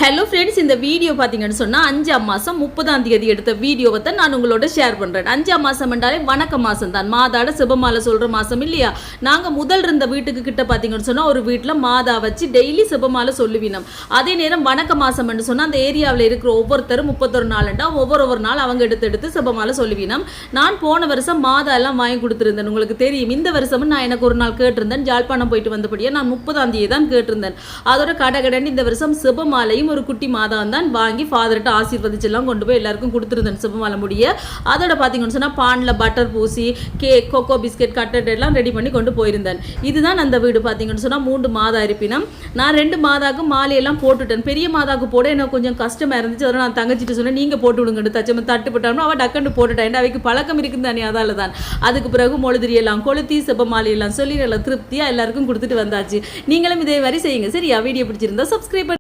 Hello friends, இந்த video பார்த்தீங்கன்னு சொன்னால் 5ஆம் மாதம் 30ஆம் தேதி எடுத்த வீடியோவை தான் நான் உங்களோட ஷேர் பண்ணுறேன். 5ஆம் மாதம் என்றாலே வணக்க மாதம் தான், மாதாட சிவமாலை சொல்கிற மாதம் இல்லையா. நாங்கள் முதல் இருந்த வீட்டுக்கு கிட்ட பார்த்தீங்கன்னு சொன்னால் ஒரு வீட்டில் மாதா வச்சு டெய்லி சிவமாலை சொல்லுவினோம். அதே நேரம் வணக்க மாதம் என்று சொன்னால் அந்த ஏரியாவில் இருக்கிற ஒவ்வொருத்தரும் 31 நாள்ண்டா ஒவ்வொரு நாள் அவங்க எடுத்து சிவமாலை சொல்லுவினோம். நான் போன வருஷம் மாதா எல்லாம் வாங்கி கொடுத்துருந்தேன், உங்களுக்கு தெரியும். இந்த வருஷமும் நான் எனக்கு ஒரு நாள் கேட்டிருந்தேன், ஜாழ்ப்பாணம் போயிட்டு வந்தபடியே நான் 30ஆம் தேதி தான் கேட்டிருந்தேன். அதோட கடகடன்னு இந்த வருஷம் சிவமாலையும் ஒரு குட்டி மாதம் தான் வாங்கி ஃபாதர்கிட்ட ஆசீர்வதிச்செல்லாம் கொண்டு போய் எல்லாருக்கும் கொடுத்துருந்தேன் சிவமாலை முடிய. அதோட பார்த்தீங்கன்னு சொன்னால் பானில் பட்டர் பூசி கேக், கொக்கோ பிஸ்கெட், கட்டட் எல்லாம் ரெடி பண்ணி கொண்டு போயிருந்தேன். இதுதான் அந்த வீடு. பார்த்தீங்கன்னு சொன்னால் 3 மாதா இருப்பினம். நான் 2 மாதாவுக்கு மாலையெல்லாம் போட்டுட்டேன். பெரிய மாதாவுக்கு போட எனக்கு கொஞ்சம் கஷ்டமாக இருந்துச்சு. அதனால் நான் தங்கச்சிட்டு சொன்னேன், நீங்கள் போட்டு விடுங்கன்னு. தச்சமாக தட்டுப்பட்டாலும் அவள் டக்குன்னு போட்டுட்டேன். அவைக்கு பழக்கம் இருக்குன்னு தானே, அதால் தான். அதுக்கு பிறகு மொழுதிரியெல்லாம் கொளுத்தி சிவமாலையெல்லாம் சொல்லி நல்லா திருப்தியாக எல்லாருக்கும் கொடுத்துட்டு வந்தாச்சு. நீங்களும் இதே மாதிரி செய்யுங்க சரியா. வீடியோ பிடிச்சிருந்தா சப்ஸ்கிரைப்